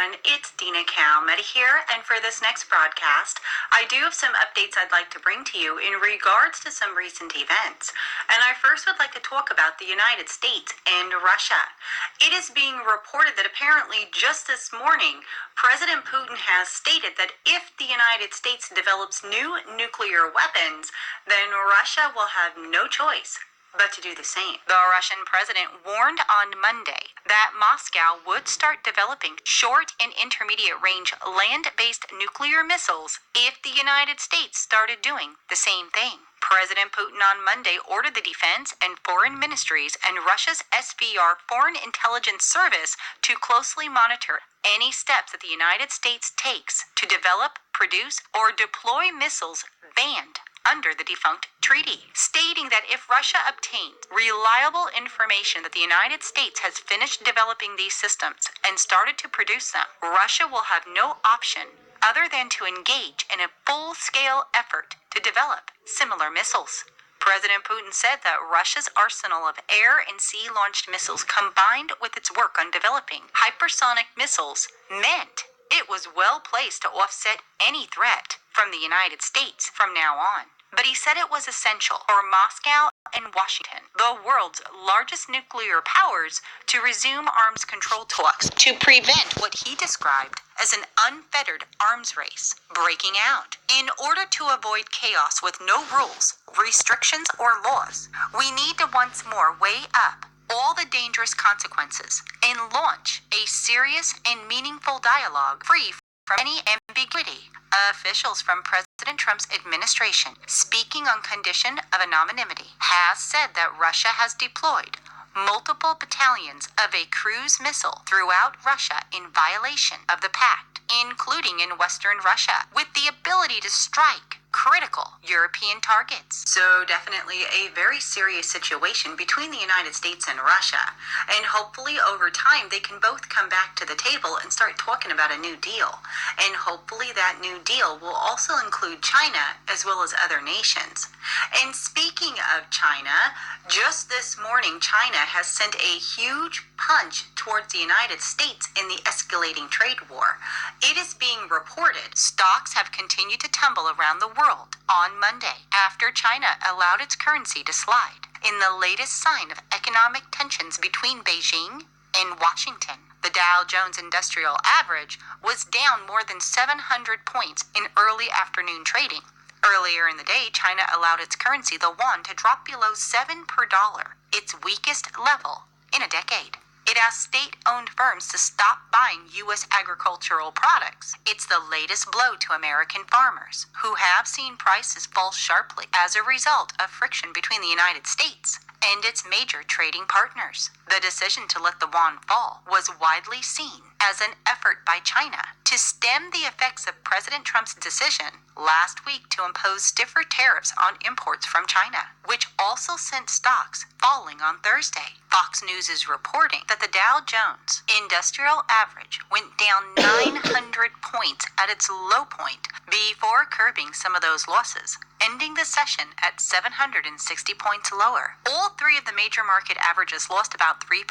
everyone, it's Dina Calmetta here, and for this next broadcast, I do have some updates I'd like to bring to you in regards to some recent events. And I first would like to talk about the United States and Russia. It is being reported that apparently just this morning, President Putin has stated that if the United States develops new nuclear weapons, then Russia will have no choice but to do the same. The Russian president warned on Monday that Moscow would start developing short and intermediate range land-based nuclear missiles if the United States started doing the same thing. President Putin on Monday ordered the defense and foreign ministries and Russia's SVR Foreign Intelligence Service to closely monitor any steps that the United States takes to develop, produce, or deploy missiles banned under the defunct treaty, stating that if Russia obtains reliable information that the United States has finished developing these systems and started to produce them, Russia will have no option other than to engage in a full-scale effort to develop similar missiles. President Putin said that Russia's arsenal of air and sea-launched missiles combined with its work on developing hypersonic missiles meant it was well placed to offset any threat from the United States from now on. But he said it was essential for Moscow and Washington, the world's largest nuclear powers, to resume arms control talks to prevent what he described as an unfettered arms race breaking out. In order to avoid chaos with no rules, restrictions, or laws, we need to once more weigh up all the dangerous consequences and launch a serious and meaningful dialogue free from any ambiguity. Officials from President Trump's administration, speaking on condition of anonymity, has said that Russia has deployed multiple battalions of a cruise missile throughout Russia in violation of the pact, including in Western Russia, with the ability to strike critical European targets. So definitely a very serious situation between the United States and Russia. And hopefully over time they can both come back to the table and start talking about a new deal. And hopefully that new deal will also include China as well as other nations. And speaking of China, just this morning China has sent a huge punch towards the United States in the escalating trade war. It is being reported stocks have continued to tumble around the world on Monday after China allowed its currency to slide in the latest sign of economic tensions between Beijing and Washington. The Dow Jones Industrial Average was down more than 700 points in early afternoon trading. Earlier in the day, China allowed its currency, the yuan, to drop below 7 per dollar, its weakest level in a decade. It asked state-owned firms to stop buying U.S. agricultural products. It's the latest blow to American farmers, who have seen prices fall sharply as a result of friction between the United States and its major trading partners. The decision to let the yuan fall was widely seen as an effort by China to stem the effects of President Trump's decision last week to impose stiffer tariffs on imports from China, which also sent stocks falling on Thursday. Fox News is reporting that the Dow Jones Industrial Average went down 900 points at its low point before curbing some of those losses, ending the session at 760 points lower. All three of the major market averages lost about 3%,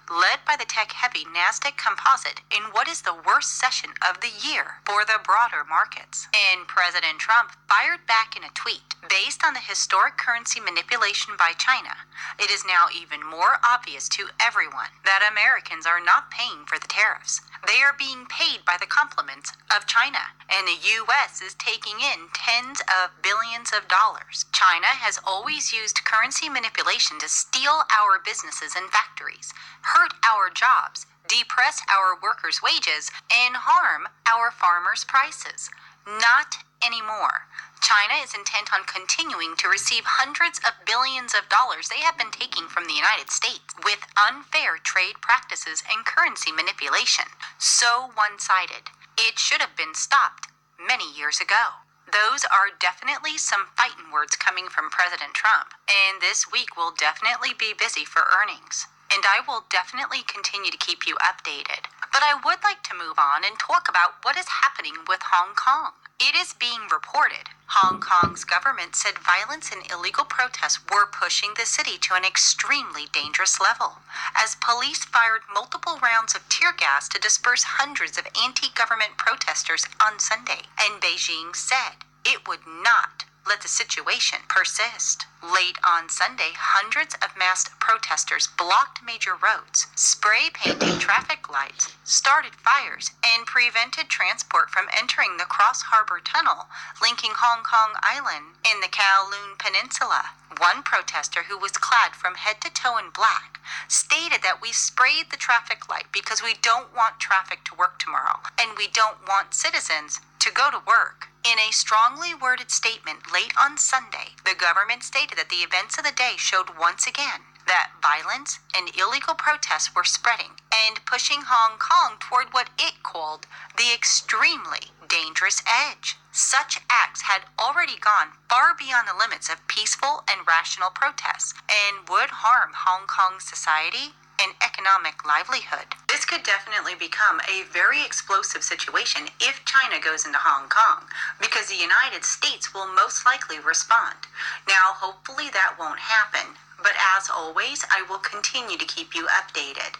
led by the tech-heavy Nasdaq Composite in what is the worst session of the year for the broader markets. And President Trump fired back in a tweet. Based on the historic currency manipulation by China, it is now even more obvious to everyone that Americans are not paying for the tariffs. They are being paid by the compliments of China, and the U.S. is taking in tens of billions of dollars. China has always used currency manipulation to steal our businesses and factories, hurt our jobs, depress our workers' wages, and harm our farmers' prices. Not anymore. China is intent on continuing to receive hundreds of billions of dollars they have been taking from the United States with unfair trade practices and currency manipulation. So one-sided. It should have been stopped many years ago. Those are definitely some fighting words coming from President Trump, and this week will definitely be busy for earnings. And I will definitely continue to keep you updated. But I would like to move on and talk about what is happening with Hong Kong. It is being reported Hong Kong's government said violence and illegal protests were pushing the city to an extremely dangerous level, as police fired multiple rounds of tear gas to disperse hundreds of anti-government protesters on Sunday, and Beijing said it would not let the situation persist. Late on Sunday, hundreds of masked protesters blocked major roads, spray-painted traffic lights, started fires, and prevented transport from entering the Cross Harbor Tunnel linking Hong Kong Island in the Kowloon Peninsula. One protester, who was clad from head to toe in black, stated that we sprayed the traffic light because we don't want traffic to work tomorrow, and we don't want citizens to go to work. In a strongly worded statement late on Sunday, the government stated that the events of the day showed once again that violence and illegal protests were spreading and pushing Hong Kong toward what it called the extremely dangerous edge. Such acts had already gone far beyond the limits of peaceful and rational protests and would harm Hong Kong's society and economic livelihood. This could definitely become a very explosive situation if China goes into Hong Kong, because the United States will most likely respond. Now, hopefully that won't happen, but as always, I will continue to keep you updated.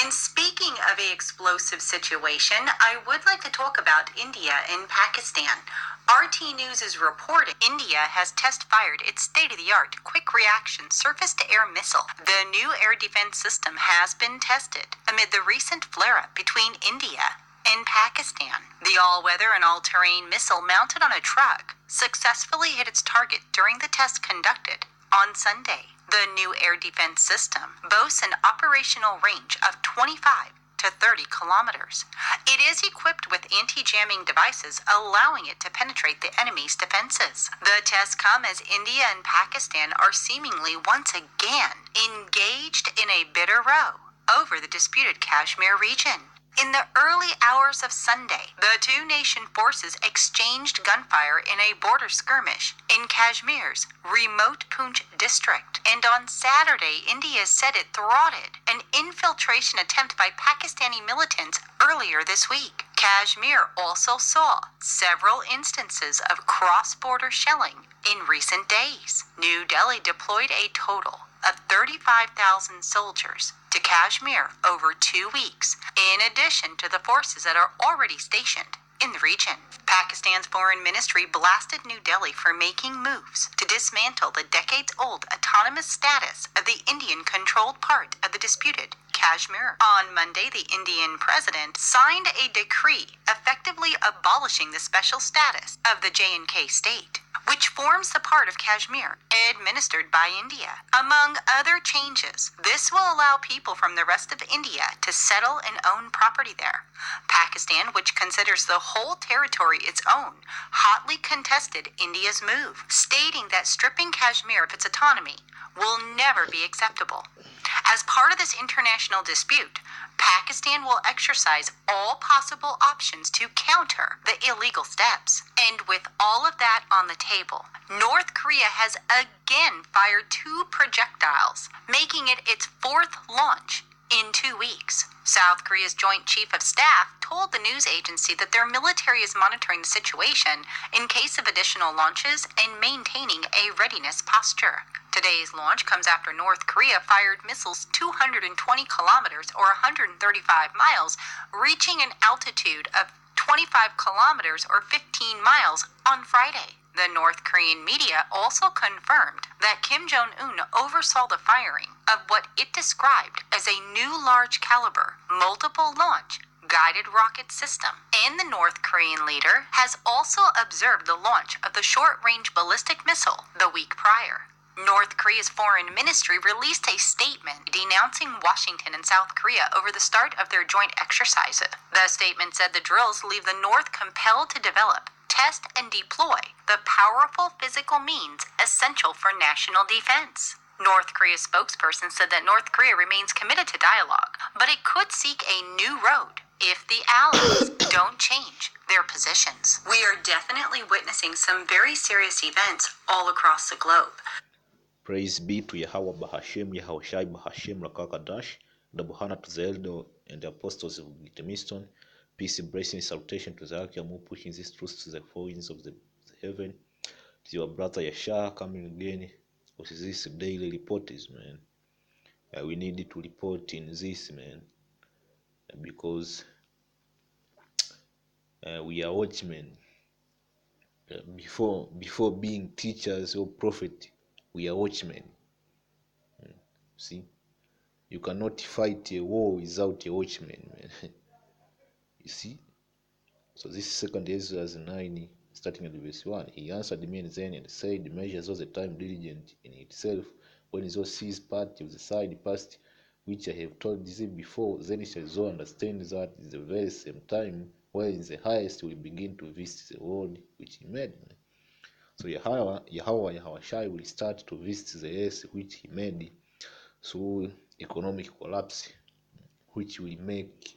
And speaking of an explosive situation, I would like to talk about India and Pakistan. RT News is reporting India has test-fired its state-of-the-art quick-reaction surface-to-air missile. The new air defense system has been tested amid the recent flare-up between India and Pakistan. The all-weather and all-terrain missile mounted on a truck successfully hit its target during the test conducted on Sunday. The new air defense system boasts an operational range of 25 to 30 kilometers. It is equipped with anti-jamming devices, allowing it to penetrate the enemy's defenses. The tests come as India and Pakistan are seemingly once again engaged in a bitter row over the disputed Kashmir region. In the early hours of Sunday, the two-nation forces exchanged gunfire in a border skirmish in Kashmir's remote Poonch district. And on Saturday, India said it thwarted an infiltration attempt by Pakistani militants earlier this week. Kashmir also saw several instances of cross-border shelling in recent days. New Delhi deployed a total of 35,000 soldiers to Kashmir over 2 weeks, in addition to the forces that are already stationed in the region. Pakistan's foreign ministry blasted New Delhi for making moves to dismantle the decades-old autonomous status of the Indian-controlled part of the disputed Kashmir. On Monday, the Indian president signed a decree effectively abolishing the special status of the J&K state, which forms the part of Kashmir administered by India. Among other changes, this will allow people from the rest of India to settle and own property there. Pakistan, which considers the whole territory its own, hotly contested India's move, stating that stripping Kashmir of its autonomy will never be acceptable. As part of this international dispute, Pakistan will exercise all possible options to counter the illegal steps. And with all of that on the table, North Korea has again fired 2 projectiles, making it its 4th launch in 2 weeks. South Korea's Joint Chief of Staff told the news agency that their military is monitoring the situation in case of additional launches and maintaining a readiness posture. Today's launch comes after North Korea fired missiles 220 kilometers or 135 miles, reaching an altitude of 25 kilometers or 15 miles on Friday. The North Korean media also confirmed that Kim Jong-un oversaw the firing of what it described as a new large-caliber, multiple-launch guided rocket system. And the North Korean leader has also observed the launch of the short-range ballistic missile the week prior. North Korea's foreign ministry released a statement denouncing Washington and South Korea over the start of their joint exercises. The statement said the drills leave the North compelled to develop, test, and deploy the powerful physical means essential for national defense. North Korea's spokesperson said that North Korea remains committed to dialogue, but it could seek a new road if the allies don't change their positions. We are definitely witnessing some very serious events all across the globe. Praise be to Yahweh Bahashem, Yahushai Bahashem, Rakaka Dash, the Bohana to the Elder and the Apostles of Gitmiston. Peace, blessing, salutation to the Akim who pushing these truths to the four winds of the heaven. It's your brother Yasha coming again with this daily report is, man. We need to report in this, man, because we are watchmen. Before being teachers or prophet, we are watchmen. See, you cannot fight a war without a watchman, man. You see. So this is 2 Ezra 9, starting at verse 1. He answered me then and said, measures all the time diligent in itself, when thou seest part of the side past, which I have told thee before, then shall thou understand that is the very same time when the highest will begin to visit the world which he made. So Yahweh Shai will start to visit the earth which he made through economic collapse, which will make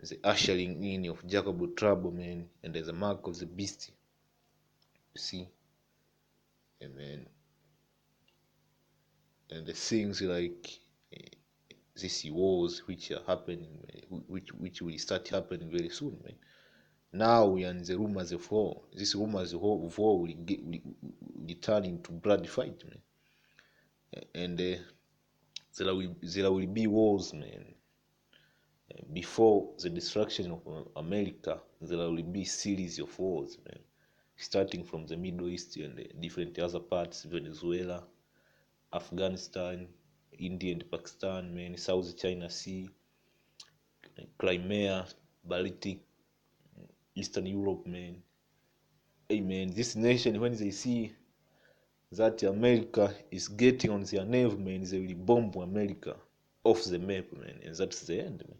the ushering in of Jacob trouble, man, and there's a mark of the beast. You see, amen. And the things like these wars which are happening, which will start happening very soon, man. Now we are in the rumors of war. These rumors of war will turn into blood fight, man. And there will be wars, man. Before the destruction of America, there will be series of wars, man. Starting from the Middle East and different other parts, Venezuela, Afghanistan, India and Pakistan, man, South China Sea, Crimea, Baltic, Eastern Europe, man. Hey, man, this nation, when they see that America is getting on their nerve, man, they will bomb America off the map, man, and that's the end, man.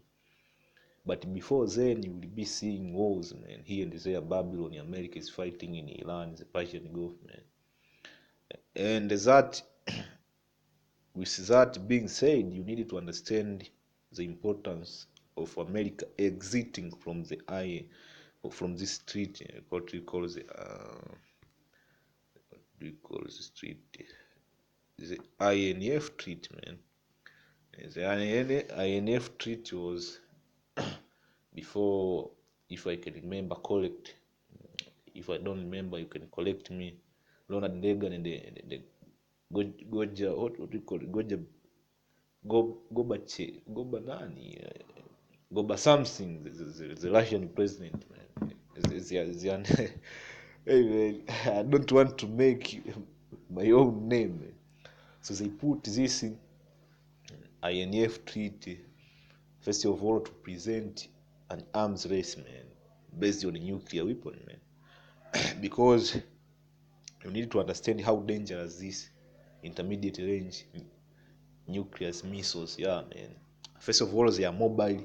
But before then, you will be seeing wars, man. Here and there, Babylon, America is fighting in Iran, the Persian Gulf, man. And that, with that being said, you need to understand the importance of America exiting from the from this street, what we call the the INF treatment. The INF treat was before, if I can remember correct. If I don't remember, you can correct me. Ronald Reagan and the Goja, what do you call it? Goba nani? Goba something, the Russian president, man. Hey, man, I don't want to make my own name, man. So they put this INF treaty, first of all, to present an arms race, man, based on a nuclear weapon, man. Because you need to understand how dangerous this intermediate range nuclear missiles, yeah, man. First of all, they are mobile.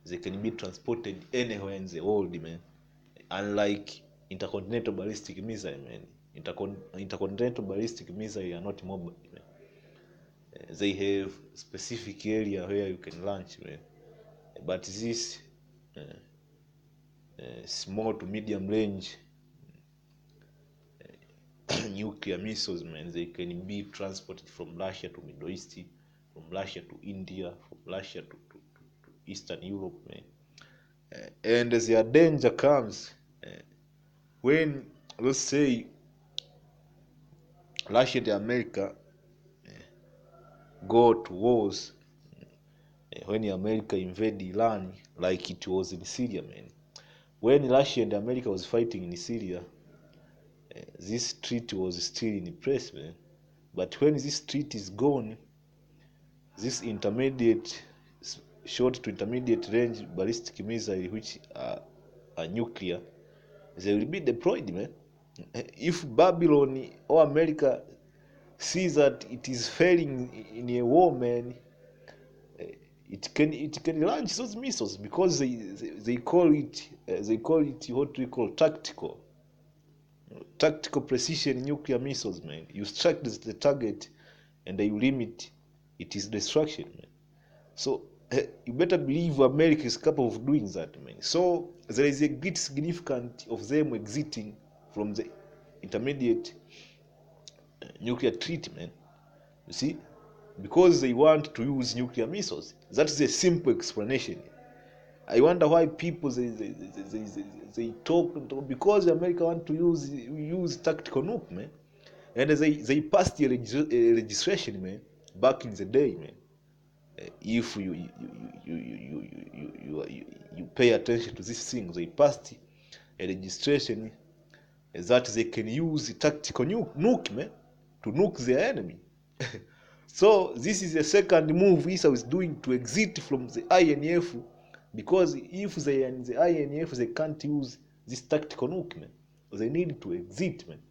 They can be transported anywhere in the world, man. Unlike intercontinental ballistic missile, man. Intercontinental ballistic missile are not mobile, man. They have specific area where you can launch, man. But this small to medium range nuclear missiles, man, they can be transported from Russia to Middle East, from Russia to India, from Russia to Eastern Europe, man. And their danger comes when, let's say, Russia and America go to wars. When America invade Iran, like it was in Syria, man. When Russia and America was fighting in Syria, this treaty was still in place, man. But when this treaty is gone, this intermediate, short to intermediate range ballistic missile, which are nuclear, they will be deployed, man. If Babylon or America sees that it is failing in a war, man, it can launch those missiles, because they call it what we call tactical precision nuclear missiles, man. You strike the target and you limit its destruction, man. So you better believe America is capable of doing that, man. So there is a great significance of them exiting from the intermediate nuclear treatment. You see, because they want to use nuclear missiles. That's a simple explanation. I wonder why people they talk because America want to use tactical nuke, man, and they passed the registration, man, back in the day, man. If you pay attention to these things, they passed a registration that they can use tactical nuke, man, to nuke their enemy. So this is the second move Esau is doing to exit from the INF, because if they are in the INF, they can't use this tactical nuke, man. They need to exit, man.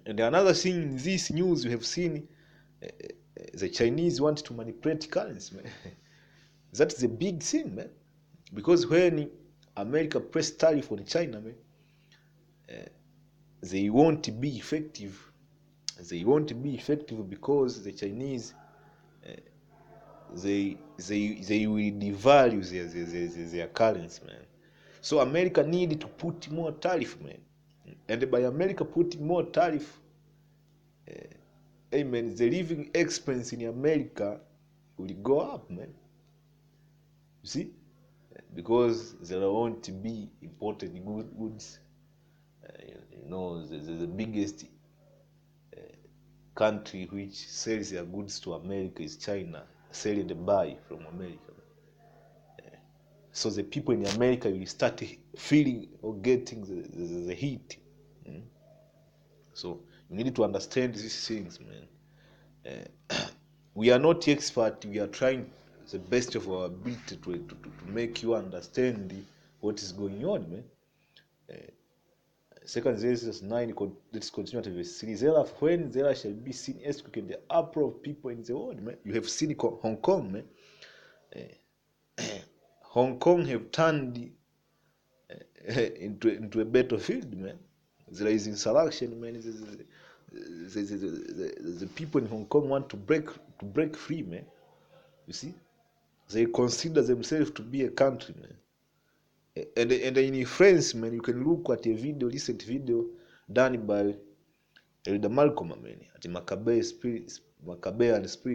And another thing in this news, you have seen the Chinese want to manipulate currency, man. That's the big thing, man. Because when America pressed tariff on China, man, they won't be effective. They won't be effective because the Chinese they will devalue their currency, man. So America need to put more tariff, man. And by America putting more tariff, amen, the living expense in America will go up, man. You see? Because there won't be imported goods. The biggest country which sells their goods to America is China, selling the buy from America. So the people in America will start feeling or getting the heat. So you need to understand these things, man. We are not expert. We are trying the best of our ability to make you understand what is going on, man. Second Genesis 9, let's continue to verse 3. Therefore, when there shall be seen earthquake in the uproar of people in the world, man. You have seen Hong Kong, man. Hong Kong have turned into a battlefield, man. There is insurrection, man. The people in Hong Kong want to break free, man. You see, they consider themselves to be a country, man. And in France, man, you can look at a recent video done by Elder Malcolm, man, at Maccabean Spirit.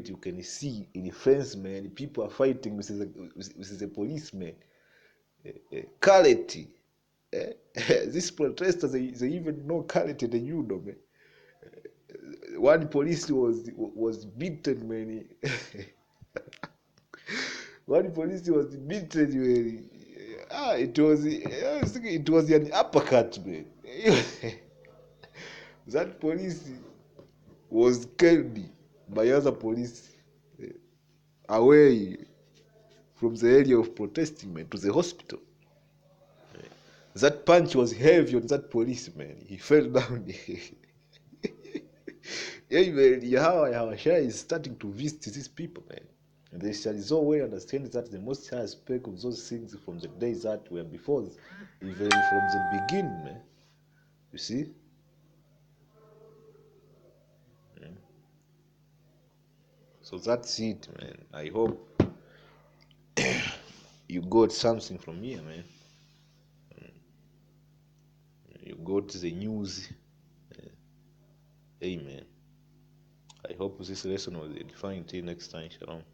You can see in France, man, people are fighting with the policemen. Quality. These protesters, they even know quality than you know, man. One police was beaten, man. One police was beaten, man. I was thinking it was an uppercut, man. That police was killed by other police away from the area of protesting, man, to the hospital. That punch was heavy on that policeman. He fell down. Yahweh is starting to visit these people, man. And they shall so well understand that the Most High spake of those things from the days that were before, even from the beginning, man. You see? So that's it, man. I hope you got something from here, man. You got the news. Amen. I hope this lesson was edifying. Till next time. Shalom.